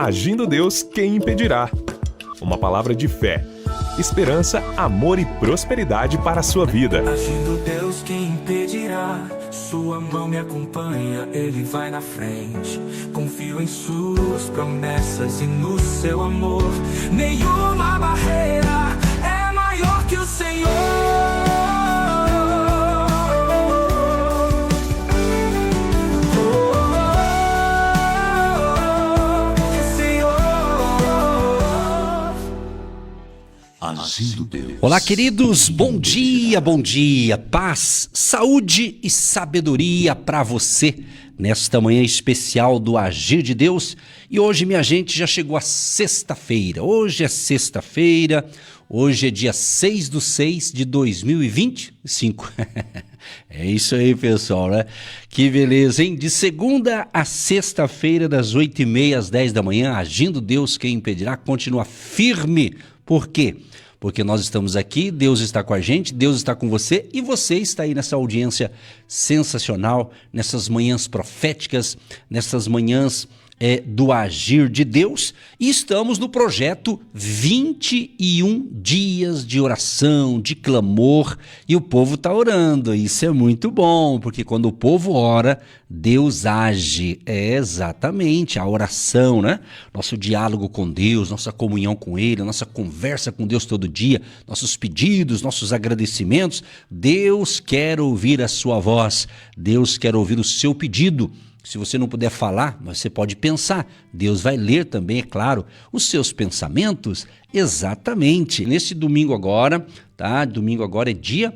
Agindo Deus, quem impedirá? Uma palavra de fé, esperança, amor e prosperidade para a sua vida. Agindo Deus, quem impedirá? Sua mão me acompanha, Ele vai na frente. Confio em suas promessas e no seu amor. Nenhuma barreira é maior que o Senhor. Olá, queridos, bom dia, paz, saúde e sabedoria para você nesta manhã especial do Agir de Deus. E hoje, minha gente, já chegou a sexta-feira. Hoje é sexta-feira, hoje é dia 6/6 de 2025. É isso aí, pessoal, né? Que beleza, hein? De segunda a sexta-feira, das 8h30 às 10 da manhã, Agindo Deus, quem impedirá, continua firme. Por quê? Porque nós estamos aqui, Deus está com a gente, Deus está com você e você está aí nessa audiência sensacional, nessas manhãs proféticas, nessas manhãs do Agir de Deus, e estamos no projeto 21 dias de oração, de clamor, e o povo está orando. Isso é muito bom, porque quando o povo ora, Deus age. É exatamente a oração, né? Nosso diálogo com Deus, nossa comunhão com Ele, nossa conversa com Deus todo dia, nossos pedidos, nossos agradecimentos. Deus quer ouvir a sua voz, Deus quer ouvir o seu pedido. Se você não puder falar, você pode pensar. Deus vai ler também, é claro, os seus pensamentos. Exatamente. Nesse domingo agora, tá? Domingo agora é dia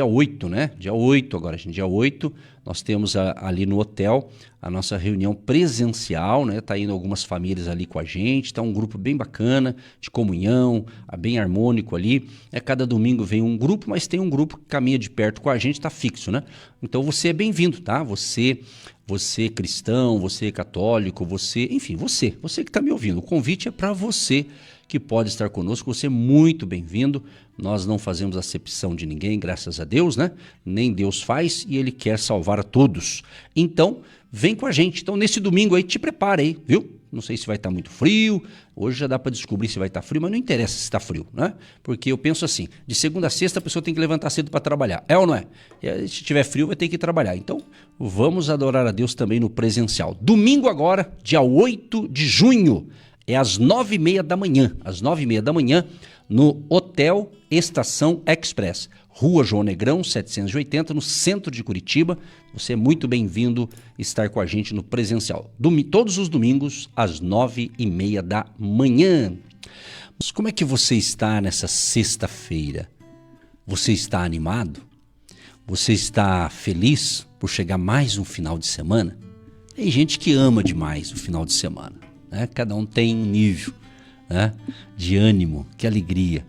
8, né? Dia 8 agora, gente. Dia 8, nós temos ali no hotel a nossa reunião presencial, né? Tá indo algumas famílias ali com a gente, tá um grupo bem bacana, de comunhão, bem harmônico ali. Cada domingo vem um grupo, mas tem um grupo que caminha de perto com a gente, tá fixo, né? Então você é bem-vindo, tá? Você cristão, você católico, enfim, você que está me ouvindo. O convite é para você que pode estar conosco, você é muito bem-vindo. Nós não fazemos acepção de ninguém, graças a Deus, né? Nem Deus faz, e Ele quer salvar a todos. Então, vem com a gente. Então, nesse domingo aí, te prepara aí, viu? Não sei se vai estar muito frio, hoje já dá para descobrir se vai estar frio, mas não interessa se está frio, né? Porque eu penso assim, de segunda a sexta a pessoa tem que levantar cedo para trabalhar, é ou não é? E se tiver frio vai ter que trabalhar, então vamos adorar a Deus também no presencial. Domingo agora, dia 8 de junho, é às 9h30 da manhã, no Hotel Estação Express, Rua João Negrão, 780, no centro de Curitiba. Você é muito bem-vindo estar com a gente no presencial. Todos os domingos, às 9h30 da manhã. Mas como é que você está nessa sexta-feira? Você está animado? Você está feliz por chegar mais um final de semana? Tem gente que ama demais o final de semana, né? Cada um tem um nível, né, de ânimo, que alegria.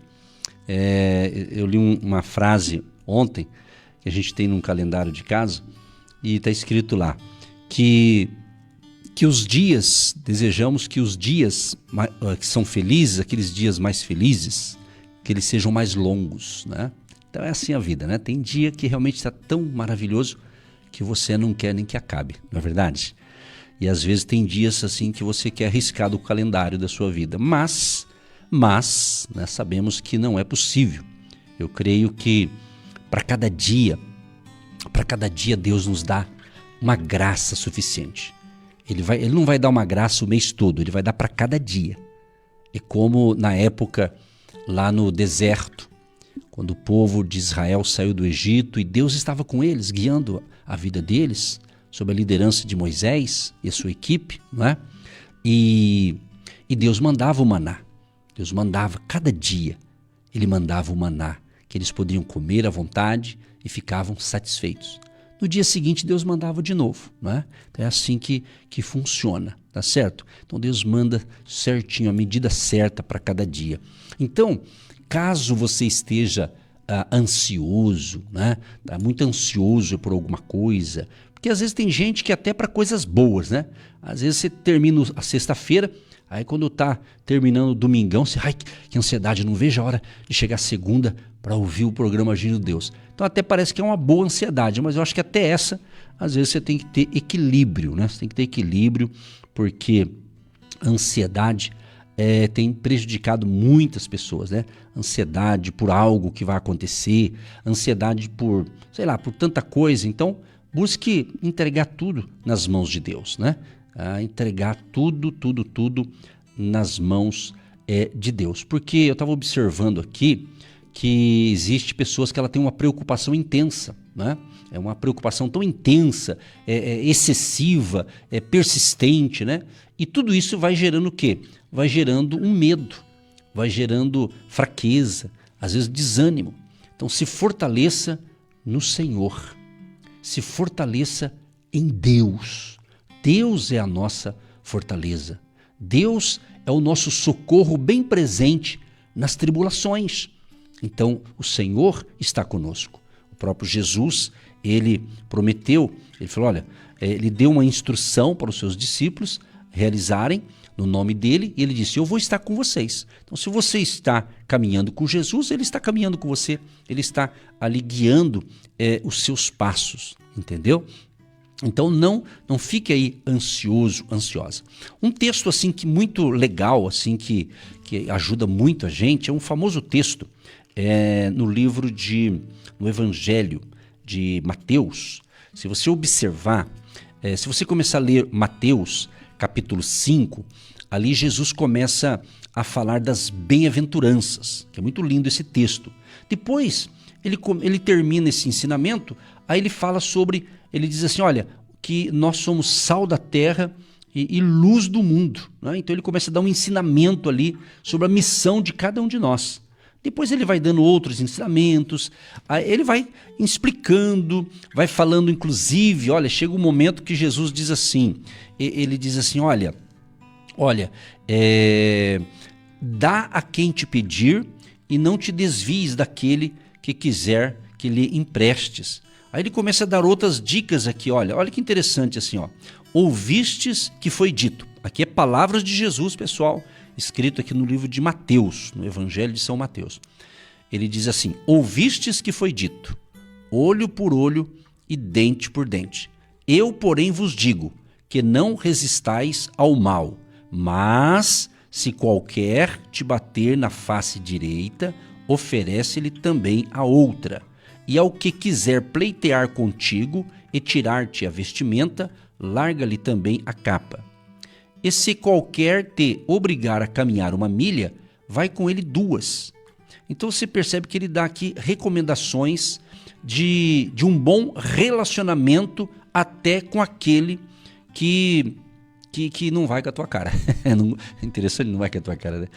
Eu li uma frase ontem, que a gente tem num calendário de casa, e está escrito lá, que os dias, desejamos que os dias que são felizes, aqueles dias mais felizes, que eles sejam mais longos, né? Então é assim a vida, né? Tem dia que realmente está tão maravilhoso que você não quer nem que acabe, não é verdade? E às vezes tem dias assim que você quer arriscar do calendário da sua vida, mas né, sabemos que não é possível. Eu creio que para cada dia Deus nos dá uma graça suficiente. Ele não vai dar uma graça o mês todo, ele vai dar para cada dia. É como na época lá no deserto, quando o povo de Israel saiu do Egito e Deus estava com eles, guiando a vida deles, sob a liderança de Moisés e a sua equipe, não é? E Deus mandava o maná. Deus mandava cada dia, Ele mandava o maná, que eles podiam comer à vontade e ficavam satisfeitos. No dia seguinte, Deus mandava de novo, não é? Então é assim que funciona, tá certo? Então Deus manda certinho, a medida certa para cada dia. Então, caso você esteja ansioso, né? Tá muito ansioso por alguma coisa, porque às vezes tem gente que até para coisas boas, né? Às vezes você termina a sexta-feira, aí quando tá terminando o domingão, você, que ansiedade, não vejo a hora de chegar segunda para ouvir o programa Agindo Deus. Então até parece que é uma boa ansiedade, mas eu acho que até essa, às vezes você tem que ter equilíbrio, né? Você tem que ter equilíbrio, porque A ansiedade tem prejudicado muitas pessoas, né? Ansiedade por algo que vai acontecer, ansiedade por, sei lá, por tanta coisa. Então, busque entregar tudo nas mãos de Deus, né? Entregar tudo nas mãos de Deus. Porque eu estava observando aqui que existe pessoas que ela tem uma preocupação intensa, né? É uma preocupação tão intensa, excessiva, persistente, né? E tudo isso vai gerando o quê? Vai gerando um medo, vai gerando fraqueza, às vezes desânimo. Então se fortaleça no Senhor, se fortaleça em Deus. Deus é a nossa fortaleza. Deus é o nosso socorro bem presente nas tribulações. Então o Senhor está conosco. O próprio Jesus, ele prometeu, ele falou, olha, ele deu uma instrução para os seus discípulos realizarem no nome dele, e ele disse, eu vou estar com vocês. Então se você está caminhando com Jesus, ele está caminhando com você, ele está ali guiando os seus passos, entendeu? Então não fique aí ansioso, ansiosa. Um texto assim que muito legal, assim que ajuda muito a gente, é um famoso texto no Evangelho de Mateus. Se você observar, se você começar a ler Mateus capítulo 5, ali Jesus começa a falar das bem-aventuranças, que é muito lindo esse texto. Depois ele termina esse ensinamento, aí ele fala sobre, ele diz assim, olha, que nós somos sal da terra e luz do mundo, né? Então ele começa a dar um ensinamento ali sobre a missão de cada um de nós. Depois ele vai dando outros ensinamentos, aí ele vai explicando, vai falando inclusive, olha, chega um momento que Jesus diz assim, ele diz assim, olha, dá a quem te pedir e não te desvies daquele que quiser que lhe emprestes. Aí ele começa a dar outras dicas aqui, olha que interessante assim, ó. Ouvistes que foi dito, aqui é palavras de Jesus, pessoal, escrito aqui no livro de Mateus, no Evangelho de São Mateus. Ele diz assim, ouvistes que foi dito, olho por olho e dente por dente. Eu, porém, vos digo que não resistais ao mal, mas se qualquer te bater na face direita, oferece-lhe também a outra. E ao que quiser pleitear contigo e tirar-te a vestimenta, larga-lhe também a capa. E se qualquer te obrigar a caminhar 1 milha, vai com ele 2. Então você percebe que ele dá aqui recomendações de um bom relacionamento até com aquele que não vai com a tua cara. Interessante, não vai com a tua cara, né?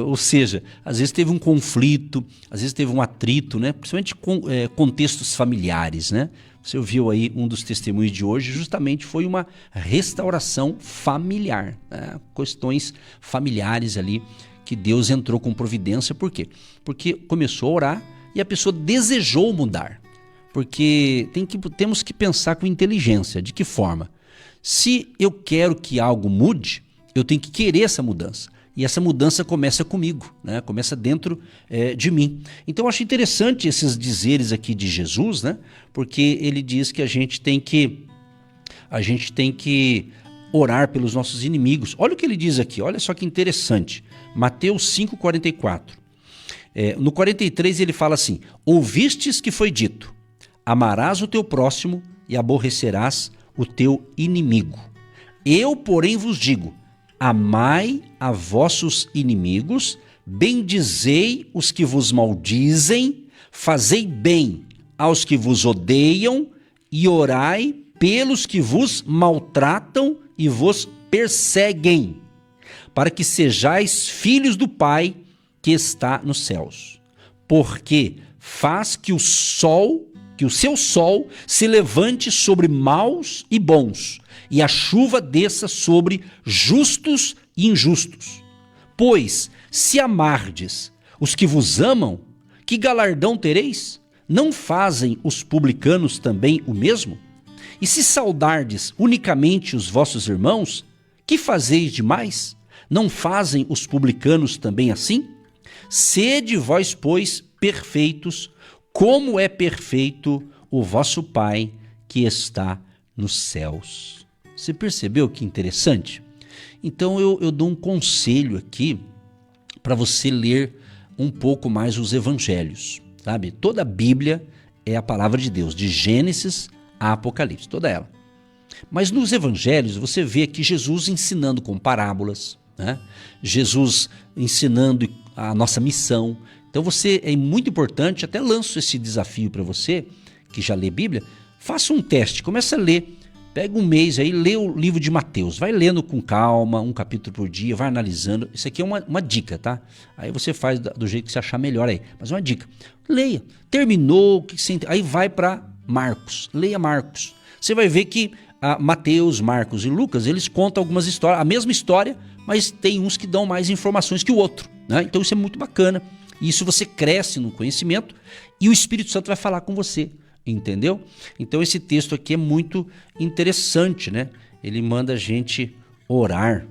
Ou seja, às vezes teve um conflito, às vezes teve um atrito, né? Principalmente com contextos familiares, né? Você ouviu aí um dos testemunhos de hoje, justamente foi uma restauração familiar, né? Questões familiares ali que Deus entrou com providência. Por quê? Porque começou a orar e a pessoa desejou mudar. Porque temos que pensar com inteligência. De que forma? Se eu quero que algo mude, eu tenho que querer essa mudança. E essa mudança começa comigo, né? Começa dentro de mim. Então eu acho interessante esses dizeres aqui de Jesus, né? Porque ele diz que a gente tem que orar pelos nossos inimigos. Olha o que ele diz aqui, olha só que interessante. Mateus 5,44. No 43 ele fala assim, ouvistes que foi dito, amarás o teu próximo e aborrecerás o teu inimigo. Eu, porém, vos digo, amai a vossos inimigos, bendizei os que vos maldizem, fazei bem aos que vos odeiam e orai pelos que vos maltratam e vos perseguem, para que sejais filhos do Pai que está nos céus. Porque faz que o seu sol se levante sobre maus e bons, e a chuva desça sobre justos e injustos. Pois, se amardes os que vos amam, que galardão tereis? Não fazem os publicanos também o mesmo? E se saudardes unicamente os vossos irmãos, que fazeis demais? Não fazem os publicanos também assim? Sede vós, pois, perfeitos, como é perfeito o vosso Pai que está nos céus. Você percebeu que interessante? Então eu dou um conselho aqui para você ler um pouco mais os evangelhos, sabe? Toda a Bíblia é a palavra de Deus, de Gênesis a Apocalipse, toda ela. Mas nos evangelhos você vê aqui Jesus ensinando com parábolas, né? Jesus ensinando a nossa missão. Então é muito importante, até lanço esse desafio para você, que já lê Bíblia, faça um teste, começa a ler, pega um mês aí, lê o livro de Mateus, vai lendo com calma, um capítulo por dia, vai analisando. Isso aqui é uma dica, tá? Aí você faz do jeito que você achar melhor aí, mas uma dica. Leia, terminou, aí vai para Marcos, leia Marcos. Você vai ver que Mateus, Marcos e Lucas, eles contam algumas histórias, a mesma história, mas tem uns que dão mais informações que o outro, né? Então isso é muito bacana. Isso você cresce no conhecimento e o Espírito Santo vai falar com você, entendeu? Então esse texto aqui é muito interessante, né? Ele manda a gente orar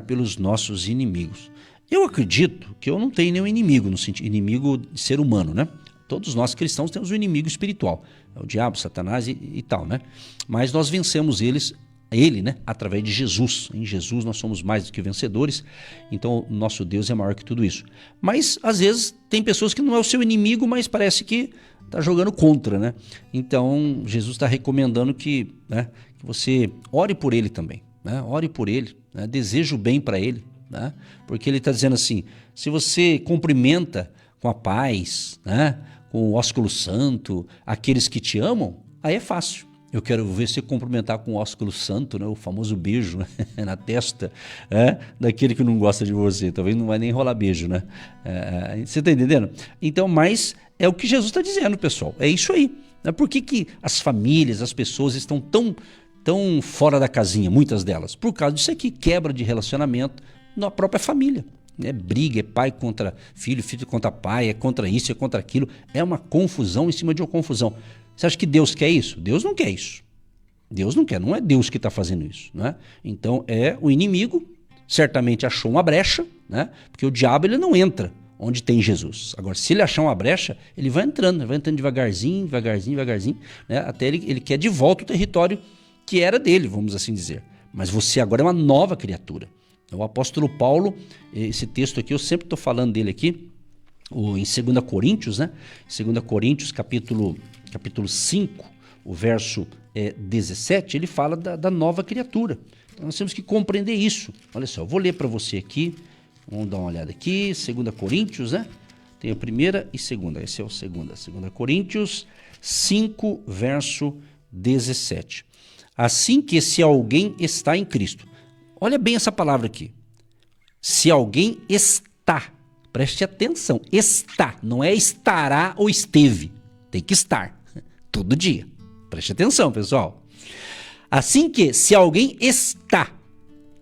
pelos nossos inimigos. Eu acredito que eu não tenho nenhum inimigo, no sentido inimigo de ser humano, né? Todos nós cristãos temos um inimigo espiritual, é o diabo, Satanás e tal, né? Mas nós vencemos ele, né, através de Jesus. Em Jesus nós somos mais do que vencedores, então o nosso Deus é maior que tudo isso. Mas às vezes tem pessoas que não é o seu inimigo, mas parece que está jogando contra, né? Então Jesus está recomendando que você ore por ele também, né? Ore por ele, né? Deseja o bem para ele, né? Porque ele está dizendo assim, se você cumprimenta com a paz, né, com o ósculo santo, aqueles que te amam, aí é fácil. Eu quero ver você cumprimentar com o ósculo santo, né? O famoso beijo, né? Na testa, daquele que não gosta de você. Talvez não vai nem rolar beijo, né? Você está entendendo? Então, mas é o que Jesus está dizendo, pessoal. É isso aí. Por que as famílias, as pessoas estão tão fora da casinha, muitas delas? Por causa disso aqui, quebra de relacionamento na própria família. Briga, é pai contra filho, filho contra pai, é contra isso, é contra aquilo. É uma confusão em cima de uma confusão. Você acha que Deus quer isso? Deus não quer isso. Deus não quer, não é Deus que está fazendo isso, né? Então é o inimigo, certamente achou uma brecha, né? Porque o diabo ele não entra onde tem Jesus. Agora, se ele achar uma brecha, ele vai entrando devagarzinho, né? Até ele quer de volta o território que era dele, vamos assim dizer. Mas você agora é uma nova criatura. O apóstolo Paulo, esse texto aqui, eu sempre estou falando dele aqui, em 2 Coríntios, né? 2 Coríntios, capítulo 5, o verso 17, ele fala da nova criatura. Então nós temos que compreender isso. Olha só, eu vou ler para você aqui, vamos dar uma olhada aqui, 2 Coríntios, né? Tem a primeira e segunda, esse é o segunda. 2 Coríntios 5, verso 17. Assim que se alguém está em Cristo, olha bem essa palavra aqui. Se alguém está, preste atenção, está, não é estará ou esteve, tem que estar, todo dia. Preste atenção, pessoal. Assim que, se alguém está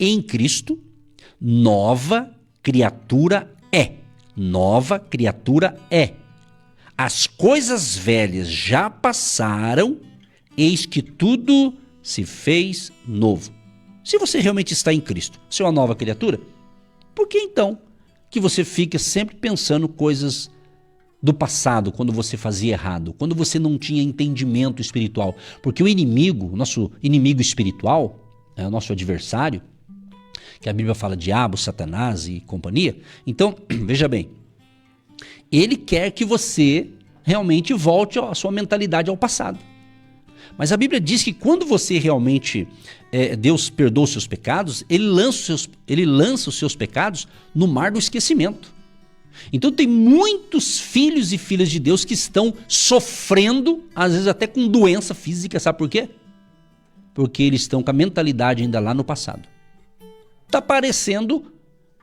em Cristo, nova criatura é. Nova criatura é. As coisas velhas já passaram, eis que tudo se fez novo. Se você realmente está em Cristo, você é uma nova criatura, por que então que você fica sempre pensando coisas do passado, quando você fazia errado, quando você não tinha entendimento espiritual? Porque o inimigo, o nosso inimigo espiritual, o nosso adversário, que a Bíblia fala diabo, Satanás e companhia, então, veja bem, ele quer que você realmente volte a sua mentalidade ao passado. Mas a Bíblia diz que quando você realmente, Deus perdoa os seus pecados, ele lança os seus pecados no mar do esquecimento. Então tem muitos filhos e filhas de Deus que estão sofrendo, às vezes até com doença física, sabe por quê? Porque eles estão com a mentalidade ainda lá no passado. Está parecendo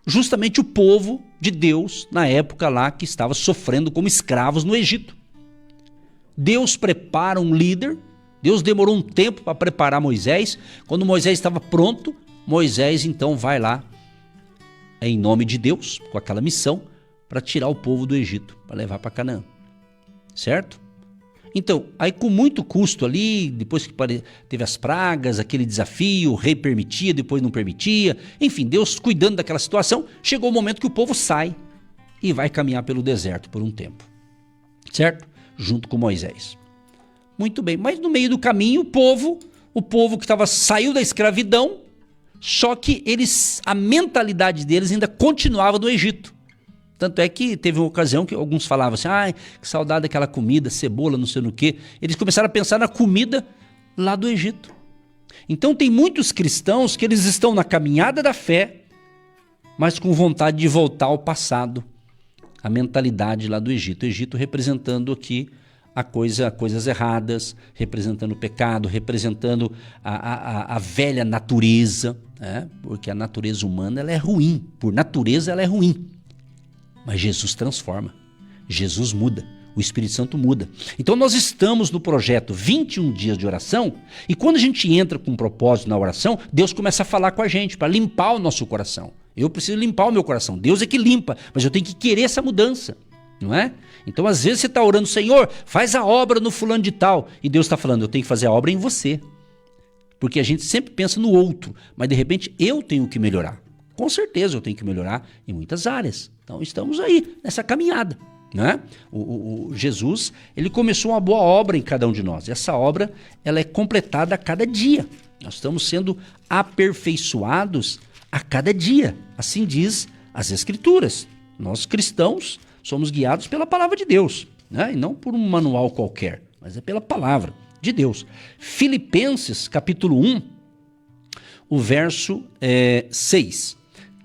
justamente o povo de Deus na época lá que estava sofrendo como escravos no Egito. Deus prepara um líder. Deus demorou um tempo para preparar Moisés. Quando Moisés estava pronto, Moisés então vai lá, em nome de Deus, com aquela missão, para tirar o povo do Egito, para levar para Canaã. Certo? Então, aí com muito custo ali, depois que teve as pragas, aquele desafio, o rei permitia, depois não permitia. Enfim, Deus cuidando daquela situação, chegou o momento que o povo sai e vai caminhar pelo deserto por um tempo. Certo? Junto com Moisés. Muito bem, mas no meio do caminho o povo que saiu da escravidão, Só que a mentalidade deles ainda continuava do Egito. Tanto é que teve uma ocasião que alguns falavam assim, que saudade daquela comida, cebola, não sei no quê. Eles começaram a pensar na comida lá do Egito. Então tem muitos cristãos que eles estão na caminhada da fé, mas com vontade de voltar ao passado, a mentalidade lá do Egito. O Egito representando aqui coisas erradas, representando o pecado, representando a velha natureza, porque a natureza humana ela é ruim, por natureza ela é ruim. Mas Jesus transforma, Jesus muda, o Espírito Santo muda. Então nós estamos no projeto 21 dias de oração, e quando a gente entra com um propósito na oração, Deus começa a falar com a gente para limpar o nosso coração. Eu preciso limpar o meu coração, Deus é que limpa, mas eu tenho que querer essa mudança, não é? Então às vezes você está orando, Senhor, faz a obra no fulano de tal, e Deus está falando, eu tenho que fazer a obra em você. Porque a gente sempre pensa no outro, mas de repente eu tenho que melhorar. Com certeza eu tenho que melhorar em muitas áreas. Então estamos aí, nessa caminhada, né? O Jesus, ele começou uma boa obra em cada um de nós. Essa obra, ela é completada a cada dia. Nós estamos sendo aperfeiçoados a cada dia. Assim diz as Escrituras. Nós cristãos somos guiados pela palavra de Deus, né? E não por um manual qualquer, mas é pela palavra de Deus. Filipenses, capítulo 1, o verso 6.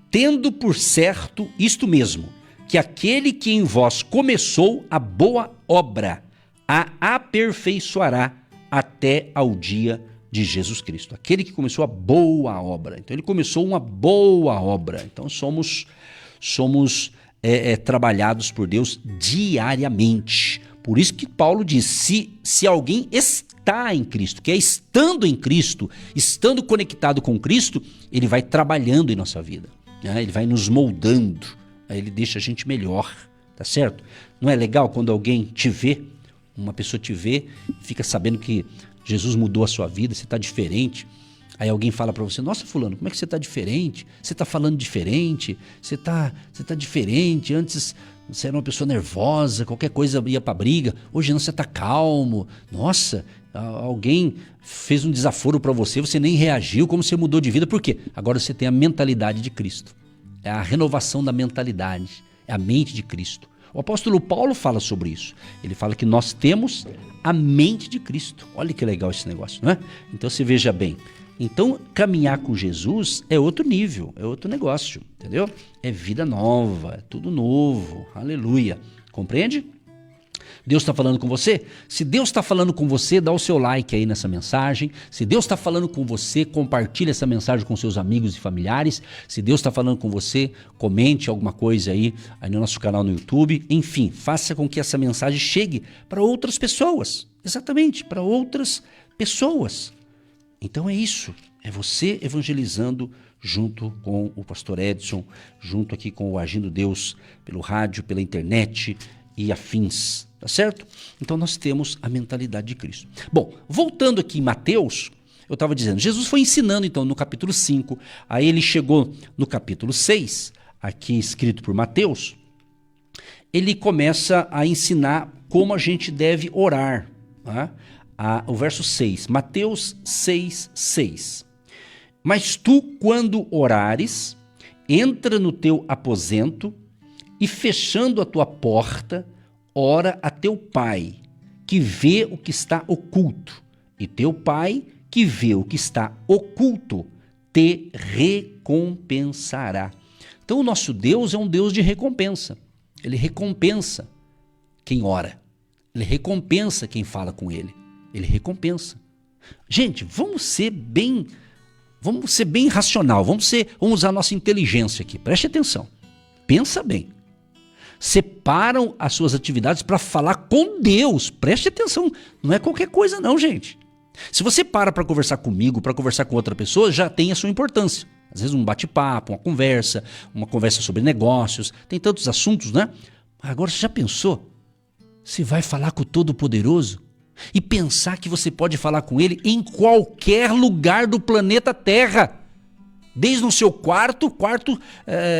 Tendo por certo isto mesmo, que aquele que em vós começou a boa obra, a aperfeiçoará até ao dia de Jesus Cristo. Aquele que começou a boa obra. Então ele começou uma boa obra. Então somos trabalhados por Deus diariamente. Por isso que Paulo diz, se alguém está em Cristo, que é estando em Cristo, estando conectado com Cristo, ele vai trabalhando em nossa vida. Ele vai nos moldando, ele deixa a gente melhor, tá certo? Não é legal quando alguém te vê, uma pessoa te vê, fica sabendo que Jesus mudou a sua vida, você está diferente. Aí alguém fala para você, nossa fulano, como é que você está diferente? Você está falando diferente, você tá diferente, antes você era uma pessoa nervosa, qualquer coisa ia para briga, hoje não, você está calmo, nossa, alguém fez um desaforo para você, você nem reagiu, como você mudou de vida, por quê? Agora você tem a mentalidade de Cristo, é a renovação da mentalidade, é a mente de Cristo. O apóstolo Paulo fala sobre isso, ele fala que nós temos a mente de Cristo, olha que legal esse negócio, não é? Então você veja bem, então caminhar com Jesus é outro nível, é outro negócio, entendeu? É vida nova, é tudo novo, aleluia, compreende? Deus está falando com você? Se Deus está falando com você, dá o seu like aí nessa mensagem. Se Deus está falando com você, compartilhe essa mensagem com seus amigos e familiares. Se Deus está falando com você, comente alguma coisa aí no nosso canal no YouTube. Enfim, faça com que essa mensagem chegue para outras pessoas. Exatamente, para outras pessoas. Então é isso, é você evangelizando junto com o pastor Edson, junto aqui com o Agindo Deus pelo rádio, pela internet e afins. Tá certo? Então nós temos a mentalidade de Cristo. Bom, voltando aqui em Mateus, eu estava dizendo, Jesus foi ensinando então no capítulo 5, aí ele chegou no capítulo 6, aqui escrito por Mateus, ele começa a ensinar como a gente deve orar. Tá? O verso 6, Mateus 6:6. Mas tu, quando orares, entra no teu aposento e fechando a tua porta, ora a teu pai, que vê o que está oculto, e teu pai, que vê o que está oculto, te recompensará. Então o nosso Deus é um Deus de recompensa. Ele recompensa quem ora. Ele recompensa quem fala com ele. Ele recompensa. Gente, vamos ser bem racional, vamos usar a nossa inteligência aqui. Preste atenção. Pensa bem. Separam as suas atividades para falar com Deus. Preste atenção, não é qualquer coisa não, gente. Se você para conversar comigo, para conversar com outra pessoa, já tem a sua importância. Às vezes um bate-papo, uma conversa sobre negócios, tem tantos assuntos, né? Agora você já pensou? Você vai falar com o Todo-Poderoso e pensar que você pode falar com Ele em qualquer lugar do planeta Terra. Desde o seu quarto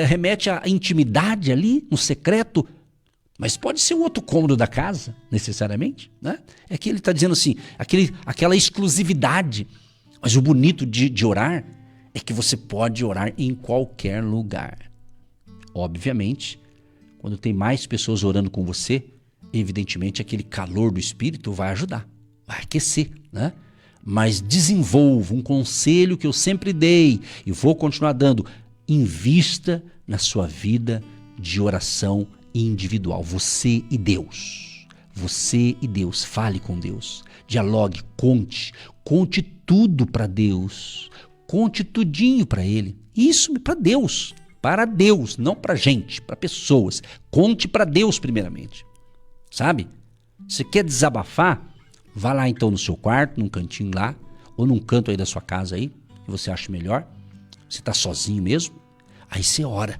remete à intimidade ali, no secreto, mas pode ser um outro cômodo da casa, necessariamente, né? É que ele está dizendo assim, aquela exclusividade, mas o bonito de orar é que você pode orar em qualquer lugar. Obviamente, quando tem mais pessoas orando com você, evidentemente aquele calor do Espírito vai ajudar, vai aquecer, né? Mas desenvolva um conselho que eu sempre dei e vou continuar dando. Invista na sua vida de oração individual. Você e Deus. Você e Deus. Fale com Deus. Dialogue, conte. Conte tudo para Deus. Conte tudinho para Ele. Isso para Deus. Para Deus, não para gente, para pessoas. Conte para Deus primeiramente. Sabe? Você quer desabafar? Vá lá então no seu quarto, num cantinho lá, ou num canto aí da sua casa aí, que você acha melhor. Você está sozinho mesmo. Aí você ora.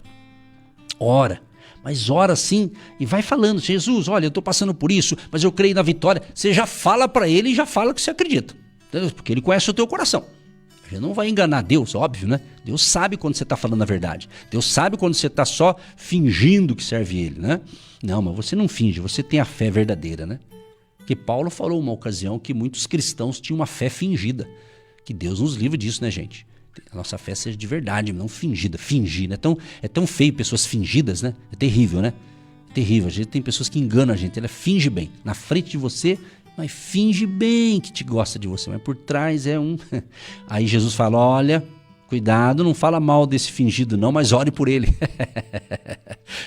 Ora. Mas ora assim e vai falando. Jesus, olha, eu estou passando por isso, mas eu creio na vitória. Você já fala para ele e já fala que você acredita. Entendeu? Porque ele conhece o teu coração. Você não vai enganar Deus, óbvio, né? Deus sabe quando você está falando a verdade. Deus sabe quando você está só fingindo que serve ele, né? Não, mas você não finge, você tem a fé verdadeira, né? Porque Paulo falou uma ocasião que muitos cristãos tinham uma fé fingida. Que Deus nos livre disso, né, gente? A nossa fé seja de verdade, não fingida. Fingir, né? É tão feio pessoas fingidas, né? É terrível, né? É terrível. A gente tem pessoas que enganam a gente. Ela finge bem. Na frente de você, mas finge bem que te gosta de você. Mas por trás é um... Aí Jesus fala, olha, cuidado, não fala mal desse fingido não, mas ore por ele.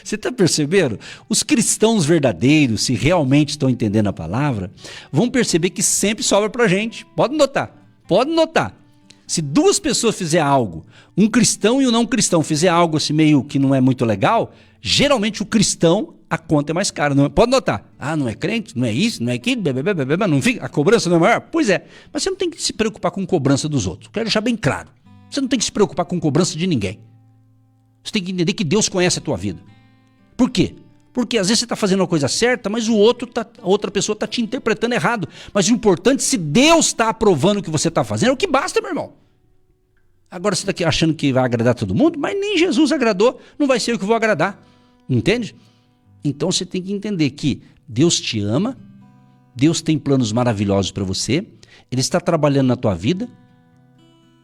Você está percebendo? Os cristãos verdadeiros, se realmente estão entendendo a palavra, vão perceber que sempre sobra pra gente. Pode notar. Se duas pessoas fizerem algo, um cristão e um não cristão fizer algo assim meio que não é muito legal, geralmente o cristão, a conta é mais cara. Não, pode notar. Ah, não é crente, não é isso, não é aquilo, não fica, a cobrança não é maior? Pois é, mas você não tem que se preocupar com cobrança dos outros. Quero deixar bem claro. Você não tem que se preocupar com cobrança de ninguém. Você tem que entender que Deus conhece a tua vida. Por quê? Porque às vezes você está fazendo a coisa certa, mas a outra pessoa está te interpretando errado. Mas o importante, se Deus está aprovando o que você está fazendo, é o que basta, meu irmão. Agora você está aqui achando que vai agradar todo mundo, mas nem Jesus agradou, não vai ser eu que vou agradar. Entende? Então você tem que entender que Deus te ama, Deus tem planos maravilhosos para você, Ele está trabalhando na tua vida,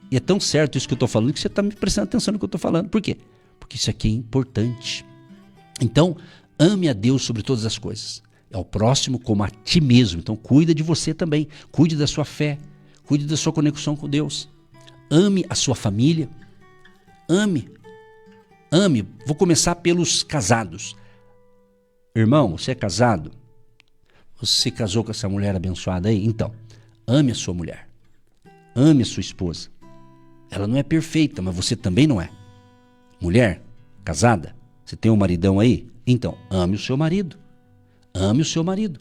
e é tão certo isso que eu estou falando que você está me prestando atenção no que eu estou falando. Por quê? Porque isso aqui é importante. Então, ame a Deus sobre todas as coisas. É o próximo como a ti mesmo. Então, cuida de você também. Cuide da sua fé. Cuide da sua conexão com Deus. Ame a sua família. Ame. Ame. Vou começar pelos casados. Irmão, você é casado? Você casou com essa mulher abençoada aí? Então, ame a sua mulher. Ame a sua esposa. Ela não é perfeita, mas você também não é. Mulher, casada, você tem um maridão aí? Então, ame o seu marido. Ame o seu marido.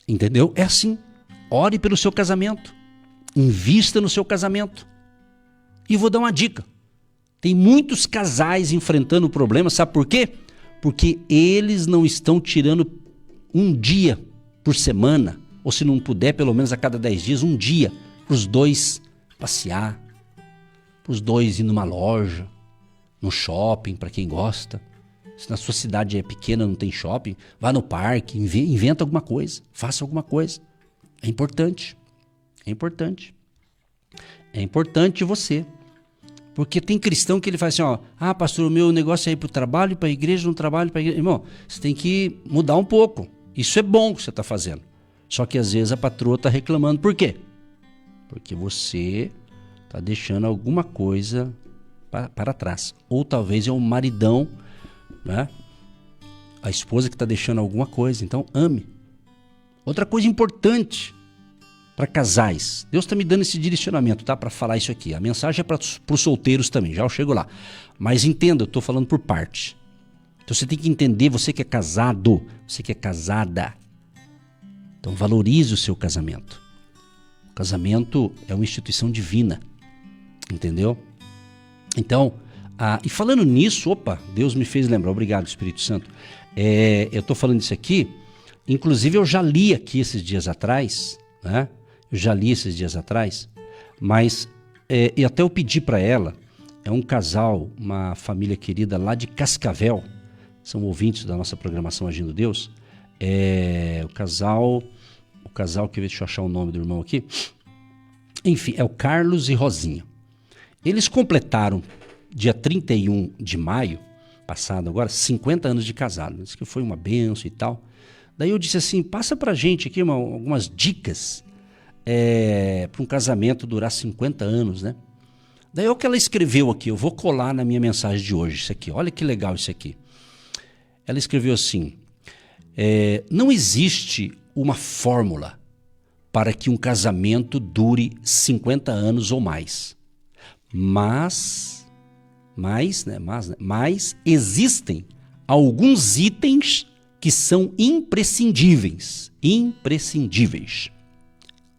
Entendeu? É assim. Ore pelo seu casamento. Invista no seu casamento. E vou dar uma dica. Tem muitos casais enfrentando problemas, sabe por quê? Porque eles não estão tirando um dia por semana, ou se não puder, pelo menos a cada 10 dias, um dia, para os dois passear, para os dois ir numa loja, no shopping, para quem gosta. Se na sua cidade é pequena, não tem shopping, vá no parque, inventa alguma coisa, faça alguma coisa. É importante. É importante. É importante você. Porque tem cristão que ele faz assim, ó, ah, pastor, o meu negócio é ir para o trabalho, para a igreja, não trabalho para a igreja. Irmão, você tem que mudar um pouco. Isso é bom que você está fazendo. Só que às vezes a patroa está reclamando. Por quê? Porque você está deixando alguma coisa para trás. Ou talvez é um maridão, né? A esposa que está deixando alguma coisa. Então, ame. Outra coisa importante para casais. Deus está me dando esse direcionamento, tá? Para falar isso aqui. A mensagem é para os solteiros também. Já eu chego lá. Mas entenda, eu estou falando por parte. Então você tem que entender, você que é casado, você que é casada. Então valorize o seu casamento. O casamento é uma instituição divina. Entendeu? Então, e falando nisso, opa, Deus me fez lembrar. Obrigado, Espírito Santo. Eu estou falando isso aqui. Inclusive eu já li aqui esses dias atrás, né? Eu já li esses dias atrás, mas e até eu pedi para ela, é um casal, uma família querida lá de Cascavel, são ouvintes da nossa programação Agindo Deus, o casal, deixa eu achar o nome do irmão aqui, enfim, é o Carlos e Rosinha. Eles completaram, dia 31 de maio, passado agora, 50 anos de casado. Isso que foi uma benção e tal. Daí eu disse assim, passa pra gente aqui algumas dicas para um casamento durar 50 anos, né? Daí o que ela escreveu aqui, eu vou colar na minha mensagem de hoje, isso aqui. Olha que legal isso aqui. Ela escreveu assim, não existe uma fórmula para que um casamento dure 50 anos ou mais. Mas existem alguns itens que são imprescindíveis.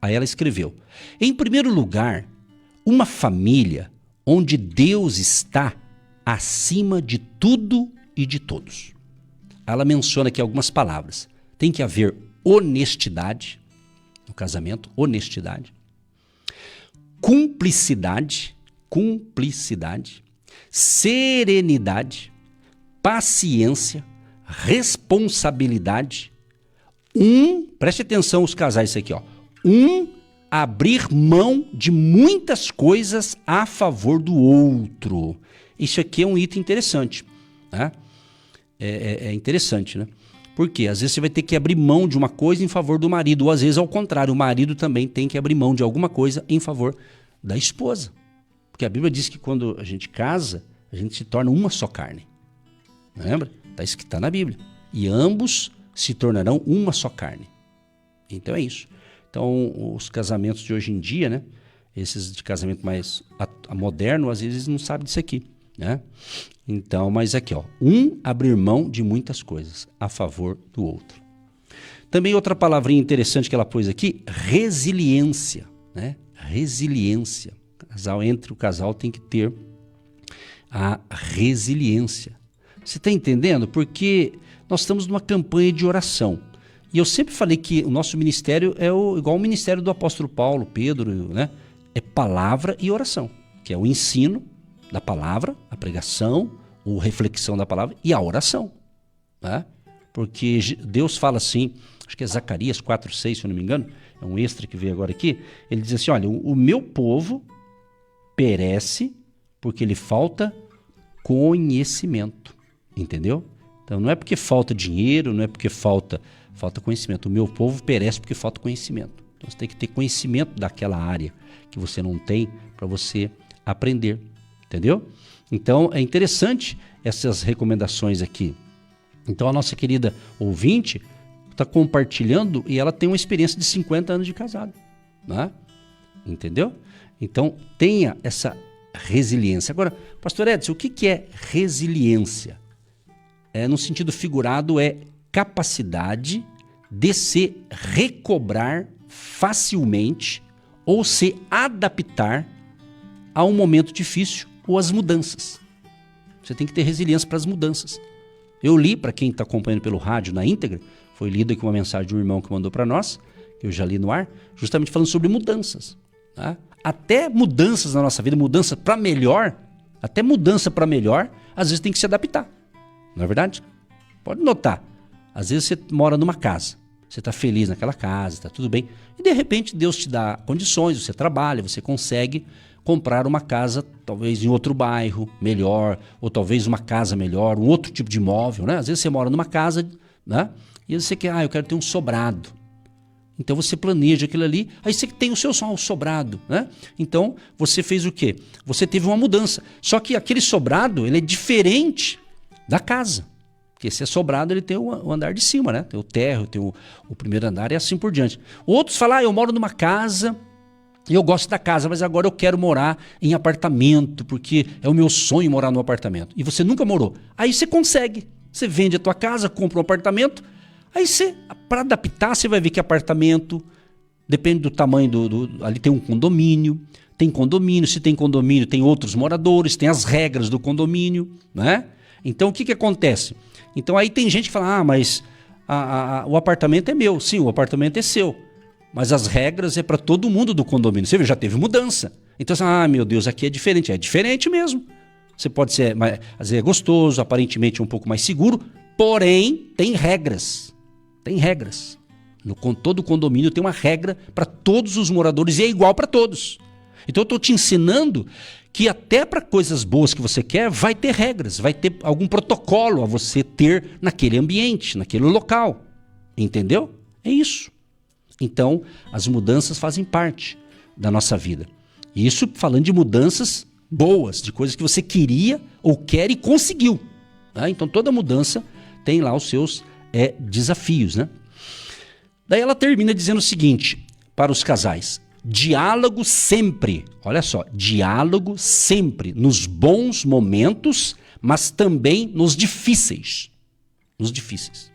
Aí ela escreveu, em primeiro lugar, uma família onde Deus está acima de tudo e de todos. Ela menciona aqui algumas palavras. Tem que haver honestidade no casamento, honestidade, cumplicidade, serenidade, paciência, responsabilidade. Preste atenção os casais, isso aqui, ó. Abrir mão de muitas coisas a favor do outro. Isso aqui é um item interessante, né? É interessante, né? Porque às vezes você vai ter que abrir mão de uma coisa em favor do marido, ou às vezes ao contrário, o marido também tem que abrir mão de alguma coisa em favor da esposa. Porque a Bíblia diz que quando a gente casa, a gente se torna uma só carne. Lembra? Está na Bíblia. E ambos se tornarão uma só carne. Então é isso. Então, os casamentos de hoje em dia, né? Esses de casamento mais moderno, às vezes não sabem disso aqui, né? Então, mas aqui, ó. Abrir mão de muitas coisas a favor do outro. Também outra palavrinha interessante que ela pôs aqui, resiliência, né? Resiliência. Entre o casal tem que ter a resiliência. Você está entendendo? Porque nós estamos numa campanha de oração. E eu sempre falei que o nosso ministério é igual o ministério do apóstolo Paulo, Pedro, né? É palavra e oração, que é o ensino da palavra, a pregação, a reflexão da palavra e a oração, né? Porque Deus fala assim, acho que é Zacarias 4:6, se eu não me engano, é um extra que veio agora aqui, ele diz assim, olha, o meu povo perece porque lhe falta conhecimento, entendeu? Então não é porque falta dinheiro, não é porque falta conhecimento. O meu povo perece porque falta conhecimento. Então você tem que ter conhecimento daquela área que você não tem para você aprender, entendeu? Então é interessante essas recomendações aqui. Então a nossa querida ouvinte está compartilhando e ela tem uma experiência de 50 anos de casado, né? Entendeu? Então tenha essa resiliência. Agora, pastor Edson, o que é resiliência? No sentido figurado, é capacidade de se recobrar facilmente ou se adaptar a um momento difícil ou às mudanças. Você tem que ter resiliência para as mudanças. Eu li, para quem está acompanhando pelo rádio na íntegra, foi lido aqui uma mensagem de um irmão que mandou para nós, que eu já li no ar, justamente falando sobre mudanças. Tá? Até mudanças na nossa vida, mudança para melhor, às vezes tem que se adaptar. Não é verdade? Pode notar. Às vezes você mora numa casa, você está feliz naquela casa, está tudo bem, e de repente Deus te dá condições, você trabalha, você consegue comprar uma casa, talvez em outro bairro melhor, ou talvez uma casa melhor, um outro tipo de imóvel, né? Às vezes você mora numa casa, né? E você quer, eu quero ter um sobrado. Então você planeja aquilo ali, aí você tem o seu sobrado, né? Então você fez o quê? Você teve uma mudança. Só que aquele sobrado, ele é diferente da casa. Porque se é sobrado, ele tem o andar de cima, né? Tem o térreo, tem o primeiro andar e assim por diante. Outros falam, eu moro numa casa e eu gosto da casa, mas agora eu quero morar em apartamento, porque é o meu sonho morar num apartamento. E você nunca morou. Aí você consegue. Você vende a tua casa, compra um apartamento, aí você, para adaptar, você vai ver que apartamento, depende do tamanho ali tem um condomínio, se tem condomínio, tem outros moradores, tem as regras do condomínio, né? Então o que acontece? Então aí tem gente que fala, mas o apartamento é meu. Sim, o apartamento é seu, mas as regras é para todo mundo do condomínio. Você vê, já teve mudança. Então você fala, meu Deus, aqui é diferente mesmo. Você pode ser, às vezes é gostoso, aparentemente um pouco mais seguro, porém tem regras. Tem regras. Todo condomínio tem uma regra para todos os moradores e é igual para todos. Então eu estou te ensinando que até para coisas boas que você quer, vai ter regras, vai ter algum protocolo a você ter naquele ambiente, naquele local. Entendeu? É isso. Então, as mudanças fazem parte da nossa vida. E isso falando de mudanças boas, de coisas que você queria ou quer e conseguiu. Tá? Então, toda mudança tem lá os seus desafios, né? Daí ela termina dizendo o seguinte para os casais: diálogo sempre, olha só, diálogo sempre nos bons momentos, mas também nos difíceis. Nos difíceis.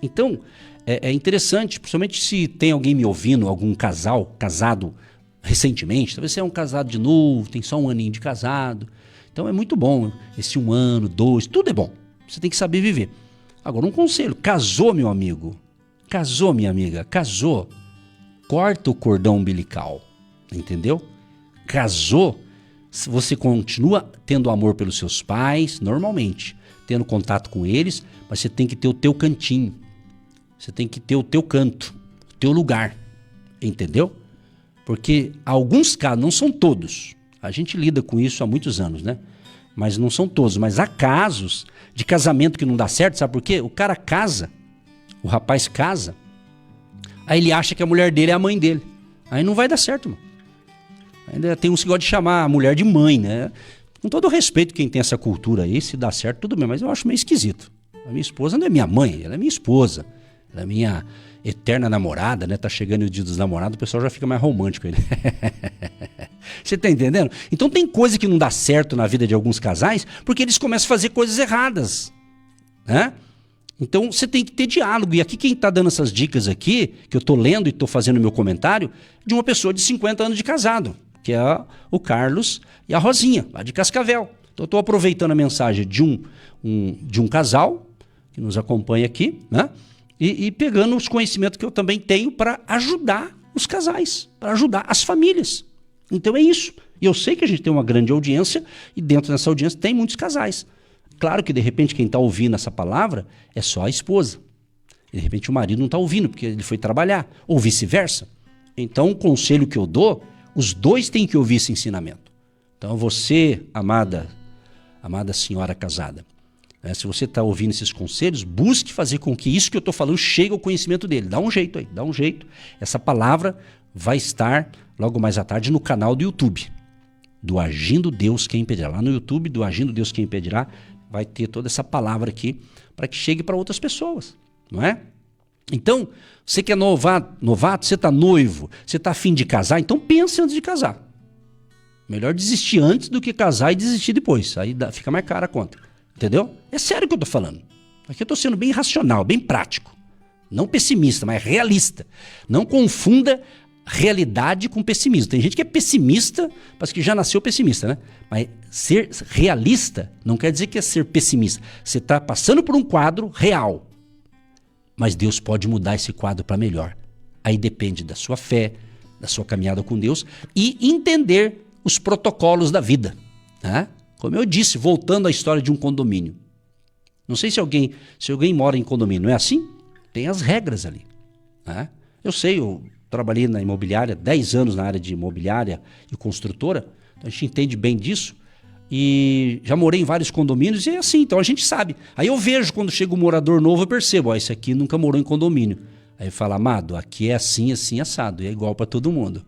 Então, é interessante, principalmente se tem alguém me ouvindo, algum casal casado recentemente, talvez você é um casado de novo, tem só um aninho de casado. Então é muito bom, esse 1 ano, 2, tudo é bom. Você tem que saber viver. Agora, um conselho: casou, meu amigo, casou, minha amiga, casou, corta o cordão umbilical, entendeu? Casou, você continua tendo amor pelos seus pais, normalmente, tendo contato com eles, mas você tem que ter o teu cantinho, você tem que ter o teu canto, o teu lugar, entendeu? Porque alguns casos, não são todos, a gente lida com isso há muitos anos, né? Mas não são todos, mas há casos de casamento que não dá certo, sabe por quê? O cara casa, o rapaz casa, aí ele acha que a mulher dele é a mãe dele. Aí não vai dar certo, mano. Ainda tem uns que gostam de chamar a mulher de mãe, né? Com todo o respeito quem tem essa cultura aí, se dá certo, tudo bem, mas eu acho meio esquisito. A minha esposa não é minha mãe, ela é minha esposa. Ela é minha eterna namorada, né? Tá chegando o dia dos namorados, o pessoal já fica mais romântico aí, né? Você tá entendendo? Então tem coisa que não dá certo na vida de alguns casais, porque eles começam a fazer coisas erradas, né? Então você tem que ter diálogo. E aqui quem está dando essas dicas aqui, que eu estou lendo e estou fazendo meu comentário, de uma pessoa de 50 anos de casado, que é o Carlos e a Rosinha, lá de Cascavel. Então eu estou aproveitando a mensagem de um casal que nos acompanha aqui, né? E pegando os conhecimentos que eu também tenho para ajudar os casais, para ajudar as famílias. Então é isso. E eu sei que a gente tem uma grande audiência e dentro dessa audiência tem muitos casais. Claro que, de repente, quem está ouvindo essa palavra é só a esposa. De repente, o marido não está ouvindo porque ele foi trabalhar, ou vice-versa. Então, o conselho que eu dou, os dois têm que ouvir esse ensinamento. Então, você, amada senhora casada, né, se você está ouvindo esses conselhos, busque fazer com que isso que eu estou falando chegue ao conhecimento dele. Dá um jeito aí, dá um jeito. Essa palavra vai estar, logo mais à tarde, no canal do YouTube, do Agindo Deus Quem Impedirá. Lá no YouTube, do Agindo Deus Quem Impedirá, vai ter toda essa palavra aqui para que chegue para outras pessoas, não é? Então, você que é novato, você está noivo, você está a fim de casar, então pense antes de casar. Melhor desistir antes do que casar e desistir depois. Aí fica mais cara a conta, entendeu? É sério que eu estou falando. Aqui eu estou sendo bem racional, bem prático. Não pessimista, mas realista. Não confunda realidade com pessimismo. Tem gente que é pessimista, mas que já nasceu pessimista, né? Mas ser realista não quer dizer que é ser pessimista. Você está passando por um quadro real, mas Deus pode mudar esse quadro para melhor. Aí depende da sua fé, da sua caminhada com Deus e entender os protocolos da vida, né? Como eu disse, voltando à história de um condomínio. Não sei se alguém mora em condomínio, não é assim? Tem as regras ali, né? Eu sei, eu trabalhei na imobiliária, 10 anos na área de imobiliária e construtora, então a gente entende bem disso e já morei em vários condomínios e é assim, então a gente sabe. Aí eu vejo quando chega um morador novo, eu percebo, ó, esse aqui nunca morou em condomínio. Aí fala, amado, aqui é assim, assim, assado, e é igual para todo mundo.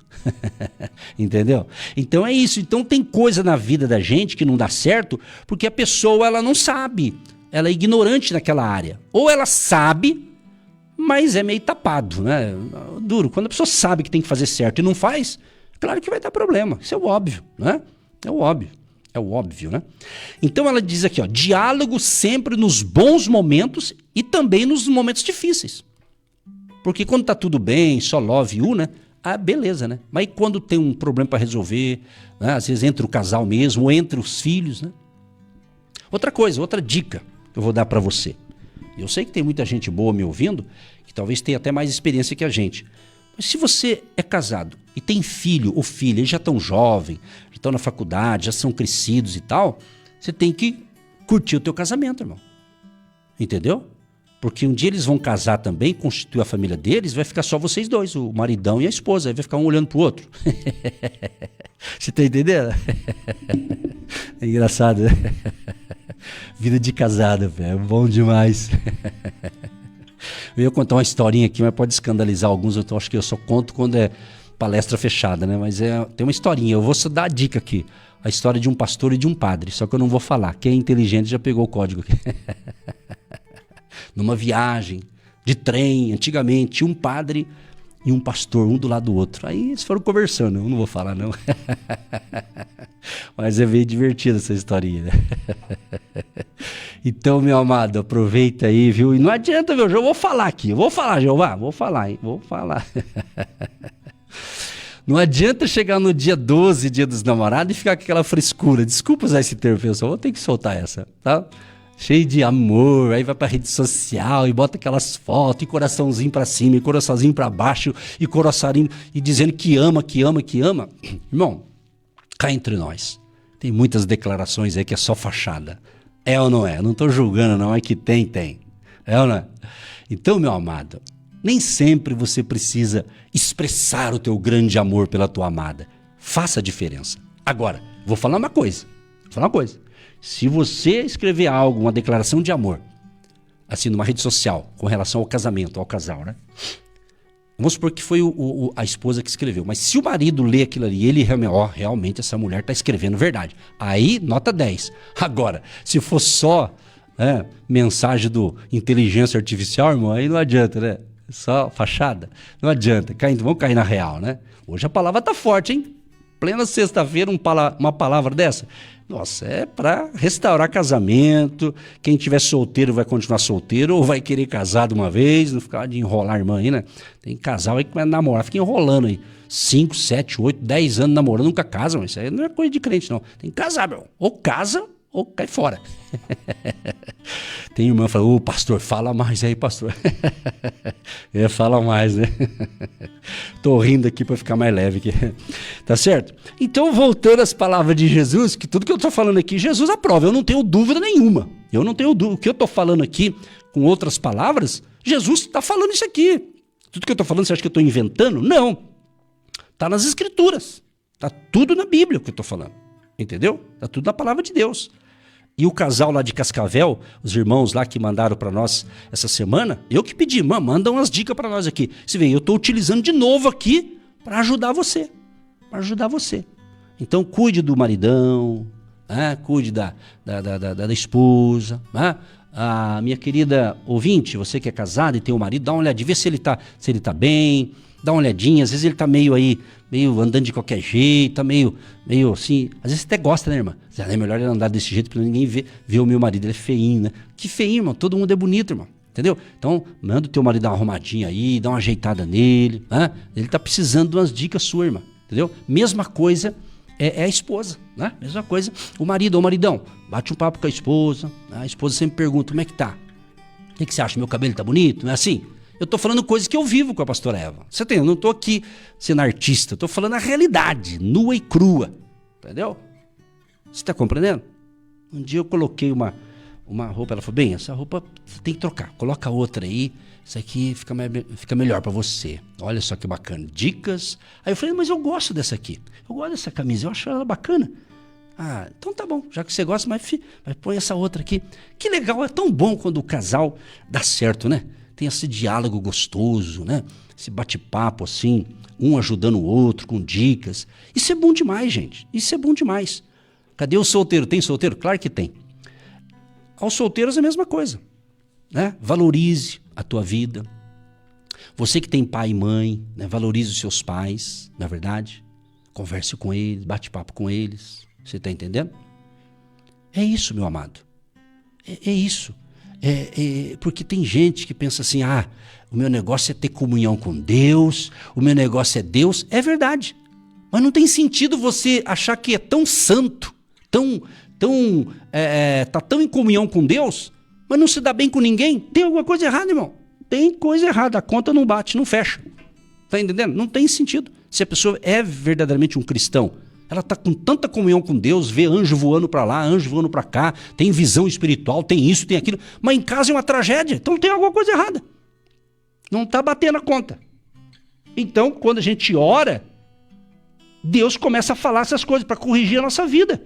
Entendeu? Então é isso, então tem coisa na vida da gente que não dá certo porque a pessoa ela não sabe, ela é ignorante naquela área. Ou ela sabe, mas é meio tapado, né? Duro. Quando a pessoa sabe que tem que fazer certo e não faz, claro que vai dar problema. Isso é o óbvio, né? É o óbvio. É o óbvio, né? Então ela diz aqui, ó, diálogo sempre nos bons momentos e também nos momentos difíceis. Porque quando tá tudo bem, só love you, né? Ah, beleza, né? Mas quando tem um problema para resolver, né? Às vezes entre o casal mesmo, ou entre os filhos, né? Outra coisa, outra dica que eu vou dar para você. Eu sei que tem muita gente boa me ouvindo, que talvez tenha até mais experiência que a gente. Mas se você é casado e tem filho ou filha, eles já estão jovens, já estão na faculdade, já são crescidos e tal, você tem que curtir o teu casamento, irmão. Entendeu? Porque um dia eles vão casar também, constituir a família deles, vai ficar só vocês dois, o maridão e a esposa, aí vai ficar um olhando pro outro. Você tá entendendo? É engraçado, né? Vida de casado, velho. Bom demais. Eu ia contar uma historinha aqui, mas pode escandalizar alguns. Então acho que eu só conto quando é palestra fechada, né? Mas tem uma historinha. Eu vou só dar a dica aqui. A história de um pastor e de um padre. Só que eu não vou falar. Quem é inteligente já pegou o código aqui. Numa viagem de trem, antigamente, tinha um padre e um pastor, um do lado do outro. Aí eles foram conversando. Eu não vou falar, não. Mas é meio divertida essa historinha, né? Então, meu amado, aproveita aí, viu? E não adianta, meu, eu vou falar aqui. Eu vou falar, Jeová. Vou falar, hein? Vou falar. Não adianta chegar no dia 12, dia dos namorados, e ficar com aquela frescura. Desculpa usar esse termo, pessoal. Vou ter que soltar essa, tá? Cheio de amor, aí vai pra rede social e bota aquelas fotos, e coraçãozinho pra cima, e coraçãozinho pra baixo, e coraçãozinho, e dizendo que ama, que ama, que ama. Irmão, cá entre nós, tem muitas declarações aí que é só fachada. É ou não é? Não tô julgando não, é que tem. É ou não é? Então, meu amado, nem sempre você precisa expressar o teu grande amor pela tua amada. Faça a diferença. Agora, vou falar uma coisa. Se você escrever algo, uma declaração de amor, assim, numa rede social, com relação ao casamento, ao casal, né? Vamos supor que foi a esposa que escreveu. Mas se o marido lê aquilo ali, ele realmente essa mulher está escrevendo verdade. Aí, nota 10. Agora, se for só mensagem do inteligência artificial, irmão, aí não adianta, né? Só fachada. Não adianta. Vamos cair na real, né? Hoje a palavra tá forte, hein? Plena sexta-feira, uma palavra dessa. Nossa, é para restaurar casamento. Quem tiver solteiro vai continuar solteiro ou vai querer casar de uma vez, não ficar de enrolar a irmã aí, né? Tem casal aí que vai namorar, fica enrolando aí. 5, 7, 8, 10 anos namorando, nunca casa, mas isso aí não é coisa de crente, não. Tem que casar, meu. Ou casa ou cai fora. Tem irmã que fala, pastor, fala mais aí, pastor. Fala mais, né? Tô rindo aqui para ficar mais leve aqui. Tá certo? Então, voltando às palavras de Jesus, que tudo que eu tô falando aqui, Jesus aprova, eu não tenho dúvida nenhuma. O que eu tô falando aqui, com outras palavras, Jesus tá falando isso aqui. Tudo que eu tô falando, você acha que eu tô inventando? Não. Tá nas Escrituras. Tá tudo na Bíblia o que eu tô falando. Entendeu? Tá tudo na palavra de Deus. E o casal lá de Cascavel, os irmãos lá que mandaram para nós essa semana, eu que pedi, manda umas dicas para nós aqui. Você vê, eu estou utilizando de novo aqui para ajudar você. Então, cuide do maridão, cuide da esposa. A minha querida ouvinte, você que é casada e tem um marido, dá uma olhadinha, vê se ele tá bem, dá uma olhadinha. Às vezes ele tá meio andando de qualquer jeito, tá meio assim. Às vezes você até gosta, né, irmã? É melhor ele andar desse jeito pra ninguém ver o meu marido. Ele é feinho, né? Que feinho, irmão. Todo mundo é bonito, irmão. Entendeu? Então, manda o teu marido dar uma arrumadinha aí, dá uma ajeitada nele. Ele tá precisando de umas dicas suas, irmã. Entendeu? Mesma coisa é a esposa, né? Mesma coisa. O marido, ou maridão, bate um papo com a esposa. A esposa sempre pergunta, como é que tá? O que você acha? Meu cabelo tá bonito? Não é assim? Eu tô falando coisas que eu vivo com a pastora Eva. Você tem? Eu não tô aqui sendo artista. Eu tô falando a realidade, nua e crua. Entendeu? Você tá compreendendo? Um dia eu coloquei uma roupa. Ela falou, bem, essa roupa você tem que trocar. Coloca outra aí. Isso aqui fica melhor pra você. Olha só que bacana. Dicas. Aí eu falei, mas eu gosto dessa aqui. Eu gosto dessa camisa. Eu acho ela bacana. Então tá bom. Já que você gosta, mas põe essa outra aqui. Que legal. É tão bom quando o casal dá certo, né? Tem esse diálogo gostoso, né? Esse bate-papo assim, um ajudando o outro com dicas. Isso é bom demais, gente. Isso é bom demais. Cadê o solteiro? Tem solteiro? Claro que tem. Aos solteiros é a mesma coisa, né? Valorize a tua vida. Você que tem pai e mãe, né? Valorize os seus pais, não é verdade? Converse com eles, bate-papo com eles. Você está entendendo? É isso, meu amado. É isso. Porque tem gente que pensa assim, o meu negócio é ter comunhão com Deus, o meu negócio é Deus. É verdade, mas não tem sentido você achar que é tão santo, tá tão em comunhão com Deus, mas não se dá bem com ninguém. Tem alguma coisa errada, irmão. Tem coisa errada, a conta não bate, não fecha. Tá entendendo? Não tem sentido. Se a pessoa é verdadeiramente um cristão, ela está com tanta comunhão com Deus, vê anjo voando para lá, anjo voando para cá, tem visão espiritual, tem isso, tem aquilo, mas em casa é uma tragédia, então tem alguma coisa errada. Não está batendo a conta. Então, quando a gente ora, Deus começa a falar essas coisas para corrigir a nossa vida.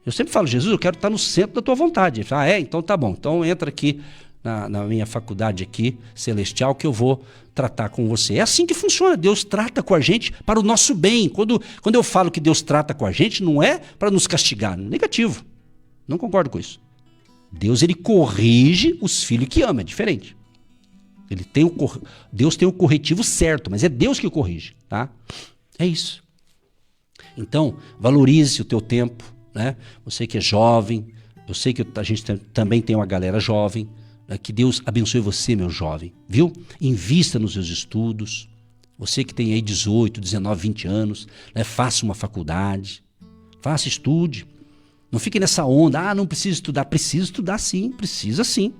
Eu sempre falo, Jesus, eu quero estar no centro da tua vontade. Ele fala, então tá bom, então entra aqui na minha faculdade aqui, celestial, que eu vou tratar com você. É assim que funciona, Deus trata com a gente para o nosso bem. Quando eu falo que Deus trata com a gente, não é para nos castigar, negativo. Não concordo com isso. Deus, ele corrige os filhos que ama, é diferente. Deus tem o corretivo certo, mas é Deus que o corrige, tá? É isso. Então, valorize o teu tempo, né? Você que é jovem, eu sei que a gente também tem uma galera jovem, né? Que Deus abençoe você, meu jovem, viu? Invista nos seus estudos. Você que tem aí 18, 19, 20 anos, né? Faça uma faculdade, estude. Não fique nessa onda, não precisa estudar. Precisa estudar sim, precisa sim.